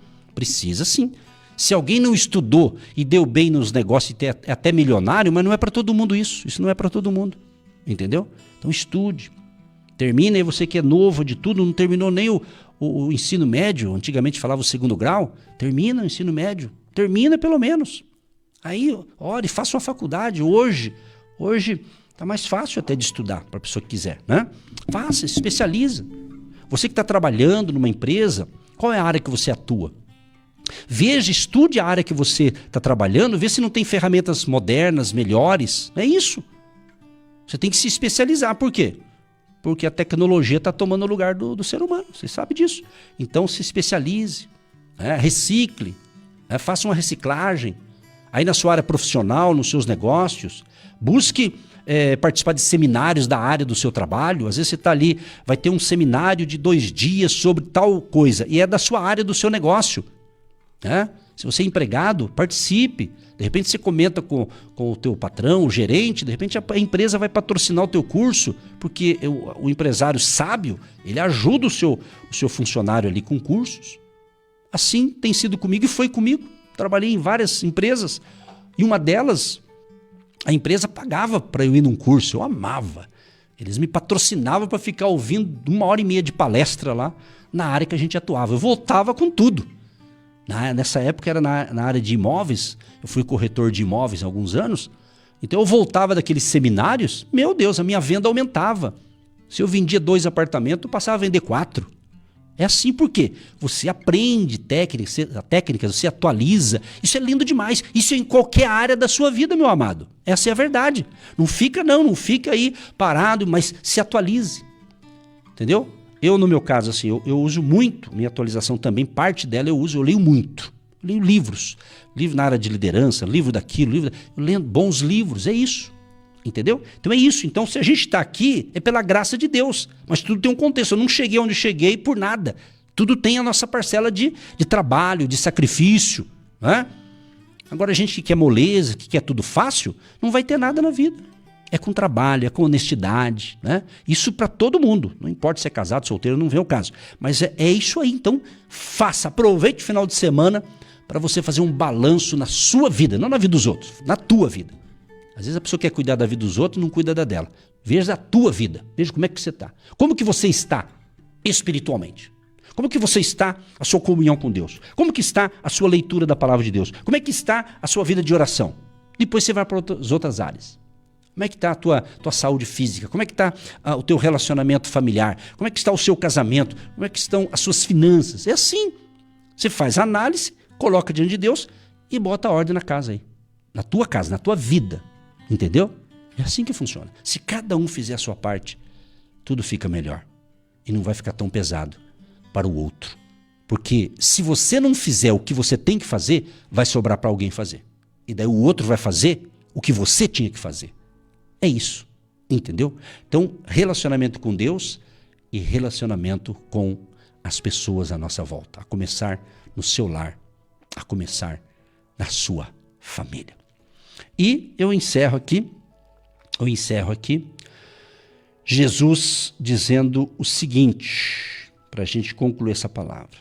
Se alguém não estudou e deu bem nos negócios e é até milionário, mas não é para todo mundo isso. Isso não é para todo mundo, entendeu? Então estude. Termina, e você que é novo de tudo, não terminou nem o ensino médio, antigamente falava o 2º grau, termina o ensino médio. Termina pelo menos. Aí, ore, faça uma faculdade. Hoje tá mais fácil até de estudar para a pessoa que quiser, né? Faça, se especializa. Você que está trabalhando numa empresa, qual é a área que você atua? Veja, estude a área que você está trabalhando, vê se não tem ferramentas modernas, melhores. É isso. Você tem que se especializar. Por quê? Porque a tecnologia está tomando o lugar do ser humano. Você sabe disso. Então se especialize, né? Recicle, né? Faça uma reciclagem. Aí na sua área profissional, nos seus negócios, busque participar de seminários da área do seu trabalho. Às vezes você está ali, vai ter um seminário de 2 dias sobre tal coisa e é da sua área do seu negócio. Se você é empregado, participe. De repente você comenta com o teu patrão, o gerente, de repente a empresa vai patrocinar o teu curso, porque o empresário sábio, ele ajuda o seu funcionário ali com cursos. Assim tem sido comigo e foi comigo. Trabalhei em várias empresas e uma delas, a empresa pagava para eu ir num curso, eu amava. Eles me patrocinavam para ficar ouvindo 1h30 de palestra lá na área que a gente atuava. Eu voltava com tudo. Nessa época era na área de imóveis, eu fui corretor de imóveis há alguns anos, então eu voltava daqueles seminários, meu Deus, a minha venda aumentava. Se eu vendia 2 apartamentos, eu passava a vender 4. É assim porque você aprende técnicas, você atualiza, isso é lindo demais, isso é em qualquer área da sua vida, meu amado. Essa é a verdade. Não fica aí parado, mas se atualize, entendeu? Eu, no meu caso, assim, eu uso muito, minha atualização também, parte dela eu leio muito. Eu leio livros na área de liderança, livro daquilo, eu leio bons livros, é isso. Entendeu? Então é isso. Então se a gente está aqui, é pela graça de Deus. Mas tudo tem um contexto. Eu não cheguei onde cheguei por nada. Tudo tem a nossa parcela de trabalho, de sacrifício. Né? Agora a gente que quer moleza, que quer tudo fácil, não vai ter nada na vida. É com trabalho, é com honestidade, né? Isso para todo mundo. Não importa se é casado, solteiro, não vem o caso. Mas é isso aí. Então, aproveite o final de semana para você fazer um balanço na sua vida, não na vida dos outros, na tua vida. Às vezes a pessoa quer cuidar da vida dos outros e não cuida da dela. Veja a tua vida, veja como é que você está. Como que você está espiritualmente? Como que você está a sua comunhão com Deus? Como que está a sua leitura da palavra de Deus? Como é que está a sua vida de oração? Depois você vai para as outras áreas. Como é que está a tua saúde física? Como é que está o teu relacionamento familiar? Como é que está o seu casamento? Como é que estão as suas finanças? É assim. Você faz a análise, coloca diante de Deus e bota a ordem na casa aí. Na tua casa, na tua vida. Entendeu? É assim que funciona. Se cada um fizer a sua parte, tudo fica melhor. E não vai ficar tão pesado para o outro. Porque se você não fizer o que você tem que fazer, vai sobrar para alguém fazer. E daí o outro vai fazer o que você tinha que fazer. É isso. Entendeu? Então, relacionamento com Deus e relacionamento com as pessoas à nossa volta. A começar no seu lar. A começar na sua família. E eu encerro aqui, Jesus dizendo o seguinte, para a gente concluir essa palavra.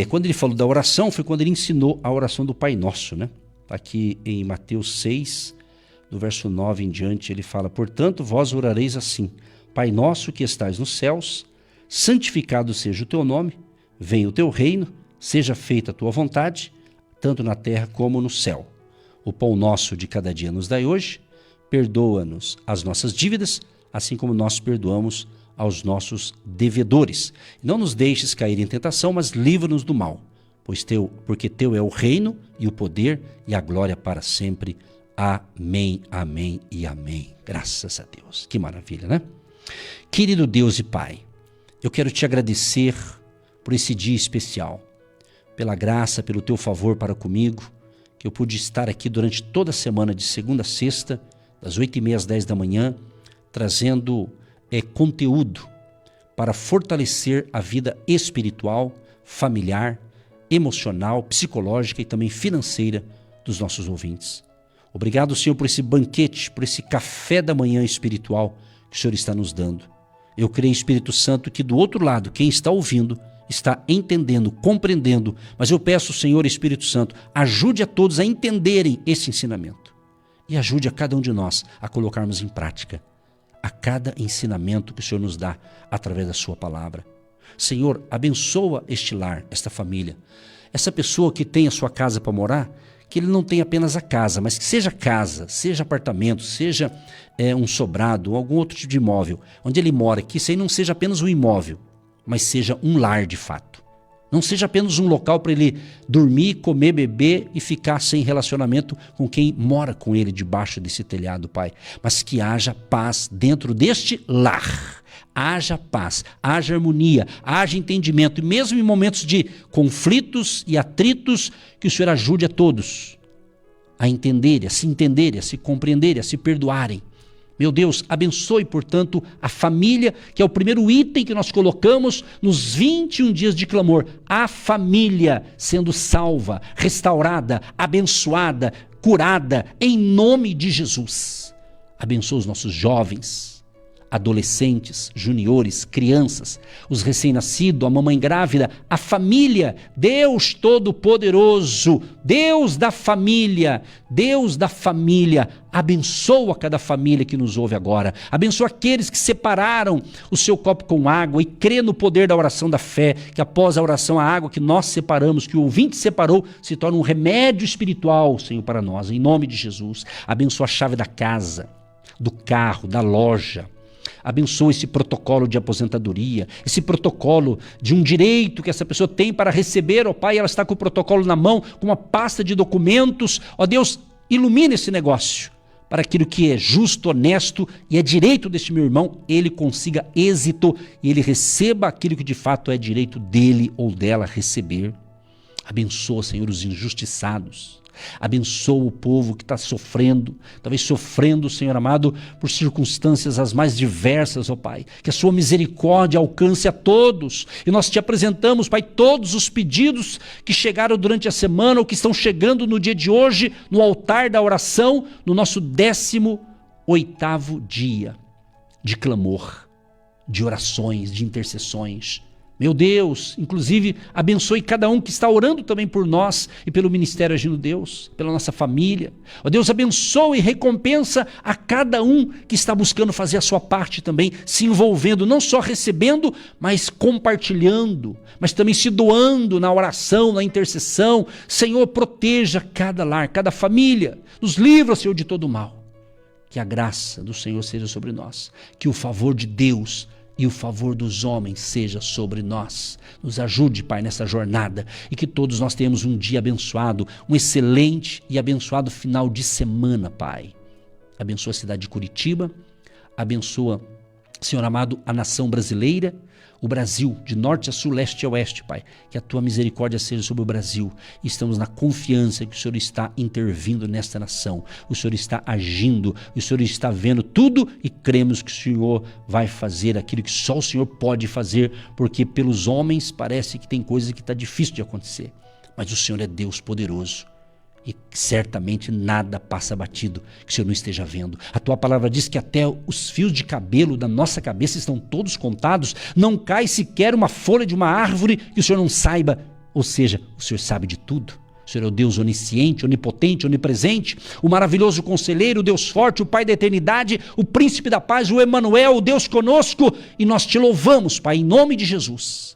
Quando ele falou da oração, foi quando ele ensinou a oração do Pai Nosso, né? Aqui em Mateus 6, do verso 9 em diante, ele fala: portanto, vós orareis assim: Pai nosso que estais nos céus, santificado seja o teu nome, venha o teu reino, seja feita a tua vontade, tanto na terra como no céu. O pão nosso de cada dia nos dai hoje, perdoa-nos as nossas dívidas, assim como nós perdoamos aos nossos devedores. Não nos deixes cair em tentação, mas livra-nos do mal, porque teu é o reino e o poder e a glória para sempre. Amém, amém e amém. Graças a Deus. Que maravilha, né? Querido Deus e Pai, eu quero te agradecer por esse dia especial, pela graça, pelo teu favor para comigo, que eu pude estar aqui durante toda a semana, de segunda a sexta, das 8h30 às 10 da manhã, trazendo conteúdo para fortalecer a vida espiritual, familiar, emocional, psicológica e também financeira dos nossos ouvintes. Obrigado, Senhor, por esse banquete, por esse café da manhã espiritual que o Senhor está nos dando. Eu creio, Espírito Santo, que do outro lado, quem está ouvindo, está entendendo, compreendendo, mas eu peço, Senhor Espírito Santo, ajude a todos a entenderem esse ensinamento e ajude a cada um de nós a colocarmos em prática a cada ensinamento que o Senhor nos dá através da sua palavra. Senhor, abençoa este lar, esta família, essa pessoa que tem a sua casa para morar, que ele não tenha apenas a casa, mas que seja casa, seja apartamento, seja um sobrado ou algum outro tipo de imóvel, onde ele mora, que isso aí não seja apenas um imóvel, mas seja um lar de fato. Não seja apenas um local para ele dormir, comer, beber e ficar sem relacionamento com quem mora com ele debaixo desse telhado, Pai. Mas que haja paz dentro deste lar. Haja paz, haja harmonia, haja entendimento. E mesmo em momentos de conflitos e atritos, que o Senhor ajude a todos a entenderem, a se compreenderem, a se perdoarem. Meu Deus, abençoe, portanto, a família, que é o primeiro item que nós colocamos nos 21 dias de clamor. A família sendo salva, restaurada, abençoada, curada, em nome de Jesus. Abençoa os nossos jovens, adolescentes, juniores, crianças, os recém-nascidos, a mamãe grávida, a família, Deus Todo-Poderoso, Deus da família, abençoa cada família que nos ouve agora, abençoa aqueles que separaram o seu copo com água e crê no poder da oração da fé, que após a oração a água que nós separamos, que o ouvinte separou, se torna um remédio espiritual, Senhor, para nós, em nome de Jesus. Abençoa a chave da casa, do carro, da loja. Abençoa esse protocolo de aposentadoria, esse protocolo de um direito que essa pessoa tem para receber, ó Pai, ela está com o protocolo na mão, com uma pasta de documentos. Ó Deus, ilumina esse negócio, para aquilo que é justo, honesto e é direito deste meu irmão, ele consiga êxito e ele receba aquilo que de fato é direito dele ou dela receber. Abençoa, Senhor, os injustiçados. Abençoa o povo que está sofrendo, talvez sofrendo, Senhor amado, por circunstâncias as mais diversas, ó Pai. Que a sua misericórdia alcance a todos. E nós te apresentamos, Pai, todos os pedidos que chegaram durante a semana ou que estão chegando no dia de hoje, no altar da oração, no nosso 18º dia de clamor, de orações, de intercessões. Meu Deus, inclusive abençoe cada um que está orando também por nós e pelo Ministério Agindo Deus, pela nossa família. Ó Deus, abençoe e recompensa a cada um que está buscando fazer a sua parte também, se envolvendo, não só recebendo, mas compartilhando, mas também se doando na oração, na intercessão. Senhor, proteja cada lar, cada família, nos livra, Senhor, de todo o mal. Que a graça do Senhor seja sobre nós, que o favor de Deus e o favor dos homens seja sobre nós. Nos ajude, Pai, nessa jornada e que todos nós tenhamos um dia abençoado, um excelente e abençoado final de semana, Pai. Abençoa a cidade de Curitiba, abençoa, Senhor amado, a nação brasileira, o Brasil, de norte a sul, leste a oeste, Pai. Que a tua misericórdia seja sobre o Brasil. Estamos na confiança que o Senhor está intervindo nesta nação. O Senhor está agindo, o Senhor está vendo tudo e cremos que o Senhor vai fazer aquilo que só o Senhor pode fazer, porque pelos homens parece que tem coisa que está difícil de acontecer. Mas o Senhor é Deus poderoso. E certamente nada passa batido que o Senhor não esteja vendo. A tua palavra diz que até os fios de cabelo da nossa cabeça estão todos contados. Não cai sequer uma folha de uma árvore que o Senhor não saiba. Ou seja, o Senhor sabe de tudo. O Senhor é o Deus onisciente, onipotente, onipresente, o maravilhoso conselheiro, o Deus forte, o Pai da eternidade, o príncipe da paz, o Emanuel, o Deus conosco. E nós te louvamos, Pai, em nome de Jesus.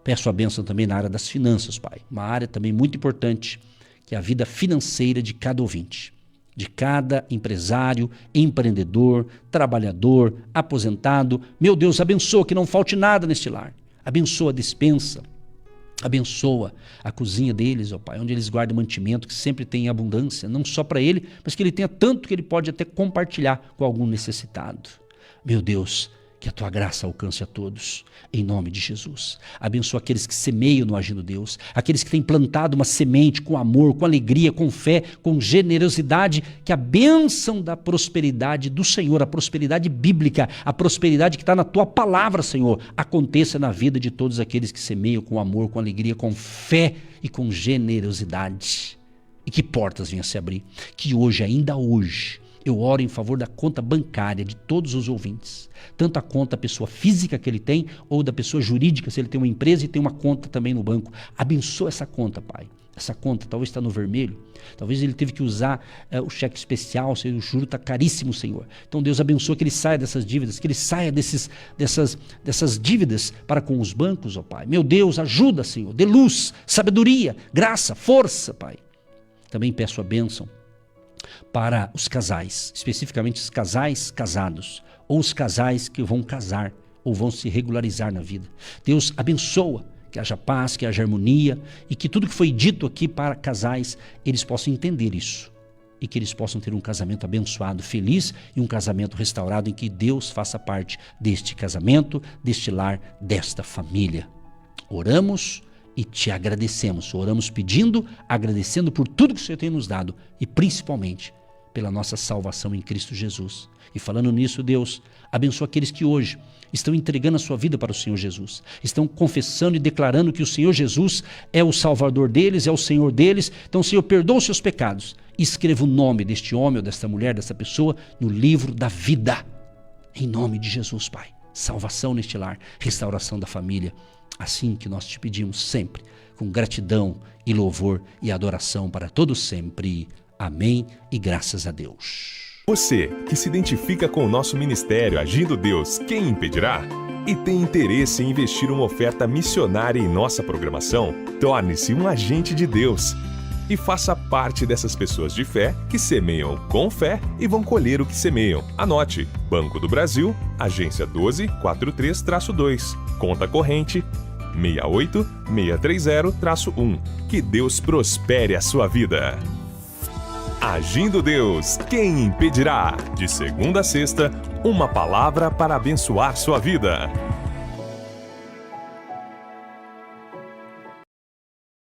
Peço a bênção também na área das finanças, Pai. Uma área também muito importante, que é a vida financeira de cada ouvinte. de cada empresário, empreendedor, trabalhador, aposentado. Meu Deus, abençoa que não falte nada neste lar. Abençoa a despensa. Abençoa a cozinha deles, ó Pai, onde eles guardam mantimento, que sempre tem abundância, não só para ele, mas que ele tenha tanto que ele pode até compartilhar com algum necessitado. Meu Deus, que a tua graça alcance a todos, em nome de Jesus. Abençoa aqueles que semeiam no Agindo Deus, aqueles que têm plantado uma semente com amor, com alegria, com fé, com generosidade, que a bênção da prosperidade do Senhor, a prosperidade bíblica, a prosperidade que está na tua palavra, Senhor, aconteça na vida de todos aqueles que semeiam com amor, com alegria, com fé e com generosidade. E que portas venham a se abrir, que hoje, ainda hoje, eu oro em favor da conta bancária de todos os ouvintes. Tanto a conta pessoa física que ele tem, ou da pessoa jurídica, se ele tem uma empresa e tem uma conta também no banco. Abençoa essa conta, Pai. Essa conta talvez está no vermelho. Talvez ele teve que usar o cheque especial, o juro está caríssimo, Senhor. Então Deus abençoa que ele saia dessas dívidas, que ele saia dessas dívidas para com os bancos, ó Pai. Meu Deus, ajuda, Senhor. Dê luz, sabedoria, graça, força, Pai. Também peço a bênção para os casais, especificamente os casais casados, ou os casais que vão casar, ou vão se regularizar na vida. Deus abençoa, que haja paz, que haja harmonia, e que tudo que foi dito aqui para casais, eles possam entender isso, e que eles possam ter um casamento abençoado, feliz, e um casamento restaurado, em que Deus faça parte deste casamento, deste lar, desta família. Oramos e te agradecemos. Oramos pedindo, agradecendo por tudo que o Senhor tem nos dado e principalmente pela nossa salvação em Cristo Jesus. E falando nisso, Deus, abençoa aqueles que hoje estão entregando a sua vida para o Senhor Jesus. Estão confessando e declarando que o Senhor Jesus é o Salvador deles, é o Senhor deles. Então, Senhor, perdoa os seus pecados. Escreva o nome deste homem ou desta mulher, desta pessoa, no livro da vida. Em nome de Jesus, Pai. Salvação neste lar, restauração da família. Assim que nós te pedimos sempre, com gratidão e louvor e adoração para todos sempre. Amém e graças a Deus. Você que se identifica com o nosso ministério Agindo Deus, quem impedirá? E tem interesse em investir uma oferta missionária em nossa programação? Torne-se um agente de Deus e faça parte dessas pessoas de fé que semeiam com fé e vão colher o que semeiam. Anote: Banco do Brasil, agência 1243-2, conta corrente 68630-1. Que Deus prospere a sua vida. Agindo Deus, quem impedirá? De segunda a sexta, uma palavra para abençoar sua vida.